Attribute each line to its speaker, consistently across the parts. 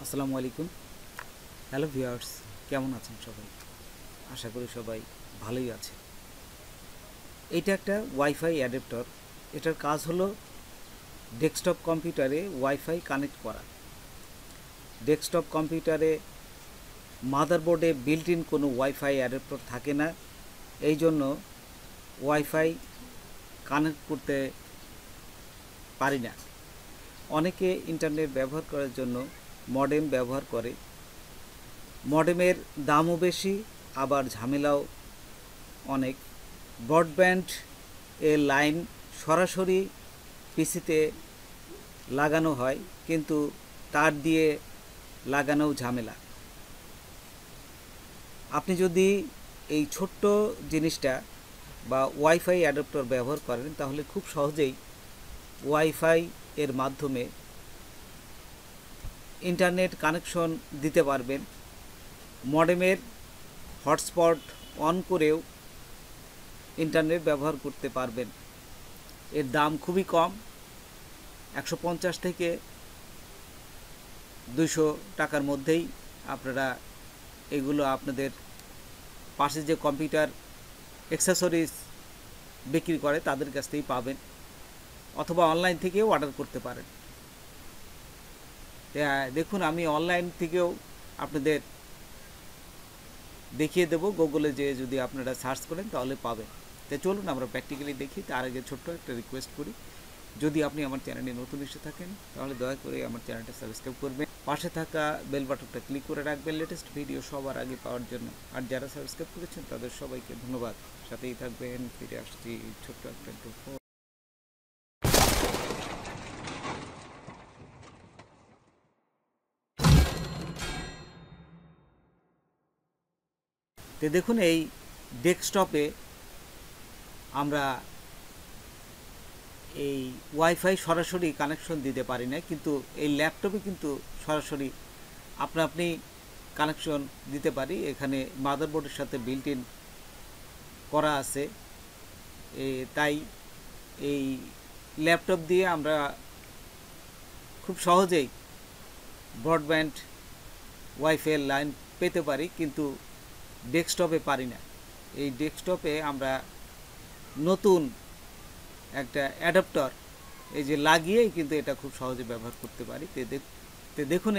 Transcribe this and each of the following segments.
Speaker 1: আসসালামু আলাইকুম। Hello viewers, কেমন আছেন সবাই? আশা করি সবাই ভালোই আছে। এইটা একটা ওয়াইফাই অ্যাডাপ্টার। এটার কাজ হলো ডেস্কটপ কম্পিউটারে ওয়াইফাই কানেক্ট করা। ডেস্কটপ কম্পিউটারে মাদারবোর্ডে বিল্ট ইন কোনো ওয়াইফাই অ্যাডাপ্টার থাকে না, এই জন্য ওয়াইফাই কানেক্ট করতে পারি না। অনেকে ইন্টারনেট ব্যবহার করার জন্য মডেম ব্যবহার করে। মডেমের দামও বেশি, আবার ঝামেলাও অনেক। ব্রডব্যান্ড এর লাইন সরাসরি পিসিতে লাগানো হয়, কিন্তু তার দিয়ে লাগানোও ঝামেলা। আপনি যদি এই ছোট্ট জিনিসটা বা ওয়াইফাই অ্যাডাপ্টার ব্যবহার করেন, তাহলে খুব সহজেই ওয়াইফাই এর মাধ্যমে ইন্টারনেট কানেকশন দিতে পারবেন। মডেমের হটস্পট অন করেও ইন্টারনেট ব্যবহার করতে পারবেন। এর দাম খুবই কম, 150 থেকে 200 টাকার মধ্যেই আপনারা এগুলো আপনাদের পাশে যে কম্পিউটার অ্যাক্সেসরিজ বিক্রি করে তাদের কাছ থেকেই পাবেন, অথবা অনলাইন থেকেও অর্ডার করতে পারেন। দেখুন, আমি অনলাইন থেকেও আপনাদের দেখিয়ে দেবো, গুগলে যে যদি আপনারা সার্চ করেন তাহলে পাবেন। তো চলুন আমরা প্র্যাকটিক্যালি দেখি। তার আগে ছোট্ট একটা রিকোয়েস্ট করি, যদি আপনি আমার চ্যানেলে নতুন এসে থাকেন তাহলে দয়া করে আমার চ্যানেলটা সাবস্ক্রাইব করবেন, পাশে থাকা বেল বাটনটা ক্লিক করে রাখবেন লেটেস্ট ভিডিও সবার আগে পাওয়ার জন্য। আর যারা সাবস্ক্রাইব করেছেন তাদের সবাইকে ধন্যবাদ। সাথেই থাকবেন, ফিরে আসছি ছোট্ট একটা গল্প। তো দেখুন, এই ডেস্কটপে আমরা এই ওয়াইফাই সরাসরি কানেকশন দিতে পারি না, কিন্তু এই ল্যাপটপে কিন্তু সরাসরি আপনি কানেকশন দিতে পারি। এখানে মাদারবোর্ডের সাথে বিল্ট ইন করা আছে, তাই এই ল্যাপটপ দিয়ে আমরা খুব সহজেই ব্রডব্যান্ড ওয়াইফাই লাইন পেতে পারি, কিন্তু ডেস্কটপে পারি না। এই ডেস্কটপে আমরা নতুন একটা অ্যাডাপ্টার এই যে লাগিয়েই কিন্তু এটা খুব সহজে ব্যবহার করতে পারি। তো দেখুন,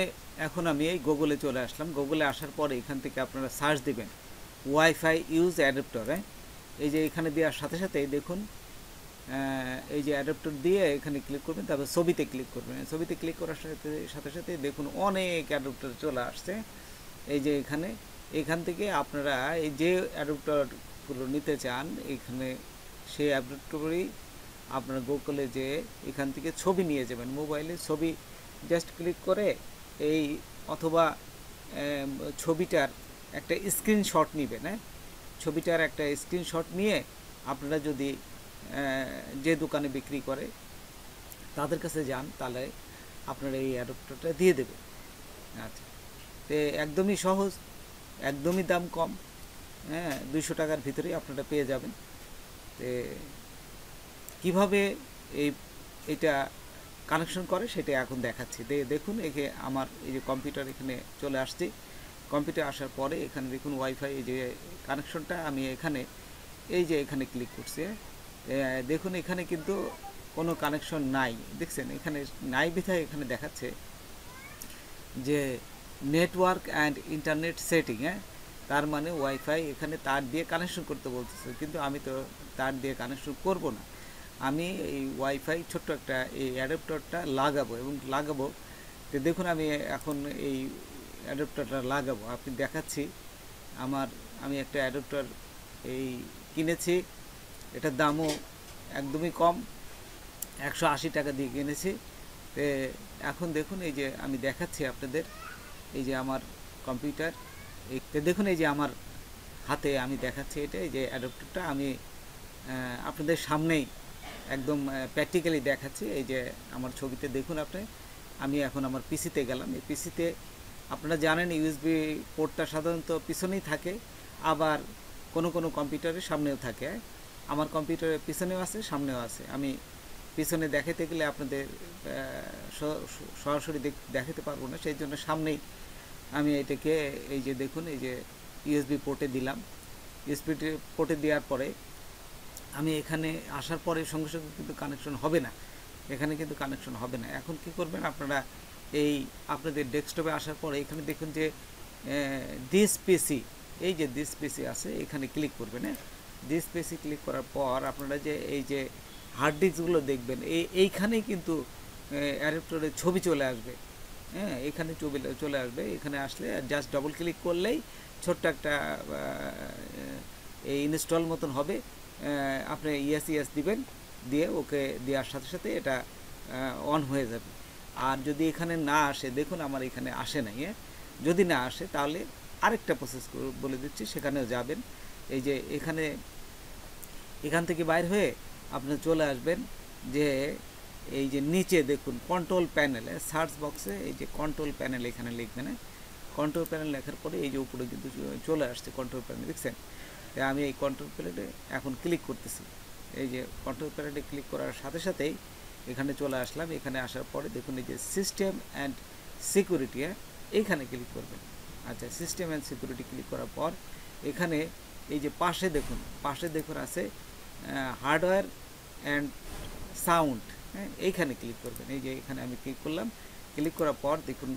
Speaker 1: এখন আমি এই গুগলে চলে আসলাম। গুগলে আসার পরে এখান থেকে আপনারা সার্চ দিবেন ওয়াইফাই ইউজ অ্যাডাপ্টার। এই যে এখানে দেওয়ার সাথে সাথে দেখুন, এই যে অ্যাডাপ্টার দিয়ে এখানে ক্লিক করবেন, তারপর ছবিতে ক্লিক করবেন। ছবিতে ক্লিক করার সাথে সাথে দেখুন অনেক অ্যাডাপ্টার চলে আসছে। এই যে এখান থেকে আপনারা এই যে অ্যাডাপ্টারগুলো নিতে চান, এখানে সেই অ্যাডাপ্টারই আপনার গুগলে যে এখান থেকে ছবি নিয়ে যাবেন, মোবাইলে ছবি জাস্ট ক্লিক করে এই, অথবা ছবিটার একটা স্ক্রিনশট নেবেন। ছবিটার একটা স্ক্রিনশট নিয়ে আপনারা যদি যে দোকানে বিক্রি করে তাদের কাছে যান, তাহলে আপনারা এই অ্যাডাপ্টারটা দিয়ে দেবে। আচ্ছা, তো একদমই সহজ, একদমই দাম কম, 200 টাকার ভিতরেই আপনারা পেয়ে যাবেন। তো কীভাবে এটা কানেকশন করে সেটা এখন দেখাচ্ছি। দেখুন, আমার এই যে কম্পিউটার এখানে চলে আসছি। কম্পিউটার আসার পরে এখানে দেখুন ওয়াইফাই এই যে কানেকশনটা আমি এখানে ক্লিক করছি। দেখুন, এখানে কিন্তু কোনো কানেকশন নাই, দেখছেন এখানে নাই বিধায় এখানে দেখাচ্ছে যে নেটওয়ার্ক অ্যান্ড ইন্টারনেট সেটিং। তার মানে ওয়াইফাই এখানে তার দিয়ে কানেকশন করতে বলতেছে, কিন্তু আমি তো তার দিয়ে কানেকশন করব না। আমি এই ওয়াইফাই ছোট্ট একটা এই অ্যাডাপ্টারটা লাগাবো। তো দেখুন, আমি এখন এই অ্যাডাপ্টারটা লাগাবো, আপনি দেখাচ্ছি। আমি একটা অ্যাডাপ্টার কিনেছি, এটার দামও একদমই কম, 180 টাকা দিয়ে কিনেছি। তো এখন দেখুন, এই যে আমি দেখাচ্ছি আপনাদের, এই যে আমার কম্পিউটার, দেখুন এই যে আমার হাতে আমি দেখাচ্ছি এটা, এই যে অ্যাডাপ্টারটা আমি আপনাদের সামনেই একদম প্র্যাকটিক্যালি দেখাচ্ছি। এই যে আমার ছবিতে দেখুন আমি এখন আমার পিসিতে গেলাম। এই পিসিতে আপনারা জানেন ইউএসবি পোর্টটা সাধারণত পিছনেই থাকে, আবার কোনো কম্পিউটারের সামনেও থাকে। আমার কম্পিউটারের পিছনেও আছে, সামনেও আছে। আমি পিছনে দেখাতে গেলে আপনাদের সরাসরি দেখাতে পারবো না, সেই জন্য সামনেই আমি এটাকে এই যে দেখুন এই যে ইউএসবি পোর্টে দিলাম। ইউএসবি পোর্টে দেওয়ার পরে আমি এখানে আসার পরে সঙ্গে সঙ্গে কিন্তু কানেকশন হবে না, এখানে কিন্তু কানেকশন হবে না। এখন কি করবেন আপনারা, এই আপনাদের ডেস্কটপে আসার পরে এখানে দেখুন যে দিস পিসি, এই যে দিস পিসি আছে এখানে ক্লিক করবেন। হ্যাঁ, দিস পিসি ক্লিক করার পর আপনারা যে এই যে হার্ড ডিস্কগুলো দেখবেন এইখানেই কিন্তু অ্যাডাপ্টারের ছবি চলে আসবে। হ্যাঁ, এখানে ছবি চলে আসবে। এখানে আসলে জাস্ট ডবল ক্লিক করলেই ছোট্ট একটা এই ইনস্টল মতন হবে। আপনি ইয়েস দিবেন, দিয়ে ওকে দেওয়ার সাথে সাথে এটা অন হয়ে যাবে। আর যদি এখানে না আসে, দেখুন আমার এখানে আসে নাই, যদি না আসে তাহলে আরেকটা প্রসেস বলে দিচ্ছি, সেখানেও যাবেন। এই যে এখান থেকে বাইর হয়ে আপনি চলে আসবেন যে এই যে নিচে দেখুন কন্ট্রোল প্যানেলে, সার্চ বক্সে এই যে কন্ট্রোল প্যানেল এখানে লিখবেন। কন্ট্রোল প্যানেল লেখার পরে এই যে উপরে কিন্তু চলে আসছে কন্ট্রোল প্যানেল, দেখছেন? আমি এই কন্ট্রোল প্যানেলে এখন ক্লিক করতেছি। এই যে কন্ট্রোল প্যানেলে ক্লিক করার সাথে সাথেই এখানে চলে আসলাম। এখানে আসার পরে দেখুন এই যে সিস্টেম অ্যান্ড সিকিউরিটি, এইখানে ক্লিক করবেন। আচ্ছা, সিস্টেম অ্যান্ড সিকিউরিটি ক্লিক করার পর এখানে এই যে পাশে দেখুন আছে হার্ডওয়্যার অ্যান্ড সাউন্ড, হ্যাঁ, এইখানে ক্লিক করবেন। এই যে এখানে আমি ক্লিক করলাম। ক্লিক করার পর দেখুন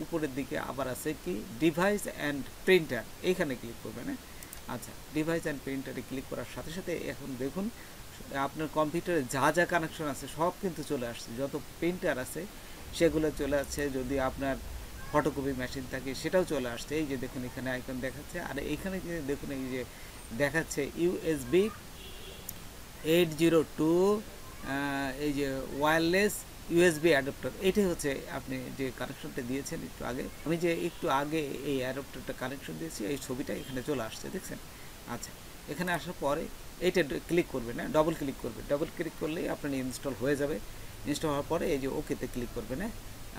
Speaker 1: উপরের দিকে আবার আছে কি ডিভাইস অ্যান্ড প্রিন্টার, এইখানে ক্লিক করবেন। আচ্ছা, ডিভাইস অ্যান্ড প্রিন্টারে ক্লিক করার সাথে সাথে এখন দেখুন আপনার কম্পিউটারে যা যা কানেকশন আছে সব কিন্তু চলে আসছে। যত প্রিন্টার আছে সেগুলো চলে আসছে, যদি আপনার ফটোকপি মেশিন থাকে সেটাও চলে আসছে। এই যে দেখুন এখানে আইকন দেখাচ্ছে। আর এইখানে যে দেখুন এই যে দেখাচ্ছে ইউএসবি 802 এই যে ওয়্যারলেস ইউএসবি অ্যাডাপ্টার, এটাই হচ্ছে আপনি যে কানেকশনটা দিয়েছেন একটু আগে। আমি যে একটু আগে এই অ্যাডাপ্টারটা কানেকশন দিয়েছি, এই ছবিটা এখানে চলে আসছে, দেখছেন? আচ্ছা, এখানে আসার পরে এইটা ক্লিক করবেন, হ্যাঁ, ডবল ক্লিক করবেন। ডবল ক্লিক করলেই আপনার ইনস্টল হয়ে যাবে। ইনস্টল হওয়ার পরে এই যে ওকেতে ক্লিক করবেন। হ্যাঁ,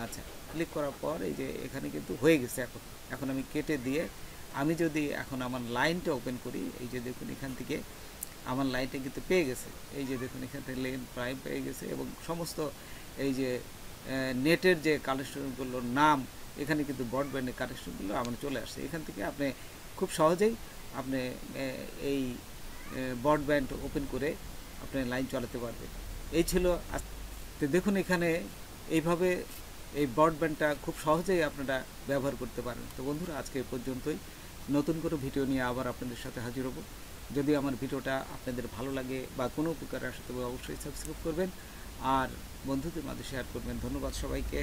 Speaker 1: আচ্ছা, ক্লিক করার পর এই যে এখানে কিন্তু হয়ে গেছে। এখন আমি কেটে দিয়ে আমি যদি এখন আমার লাইনটা ওপেন করি, এই যে দেখুন এখান থেকে আমার লাইনটা কিন্তু পেয়ে গেছে। এই যে দেখুন এখান থেকে লেন প্রাইম পেয়ে গেছে এবং সমস্ত এই যে নেটের যে কানেকশনগুলোর নাম এখানে কিন্তু ব্রডব্যান্ডের কানেকশনগুলো আমার চলে আসছে। এখান থেকে আপনি খুব সহজেই আপনি এই ব্রডব্যান্ড ওপেন করে আপনি লাইন চালাতে পারবেন। এই ছিল। তো দেখুন এখানে এইভাবে এই ব্রডব্যান্ডটা খুব সহজেই আপনারা ব্যবহার করতে পারেন। তো বন্ধুরা, আজকে এই পর্যন্তই। নতুন করে ভিডিও নিয়ে আবার আপনাদের সাথে হাজির হব। যদি আমার ভিডিওটা আপনাদের ভালো লাগে বা কোনো উপকারে আসে তবে অবশ্যই সাবস্ক্রাইব করবেন আর বন্ধুদের মাঝে শেয়ার করবেন। ধন্যবাদ সবাইকে।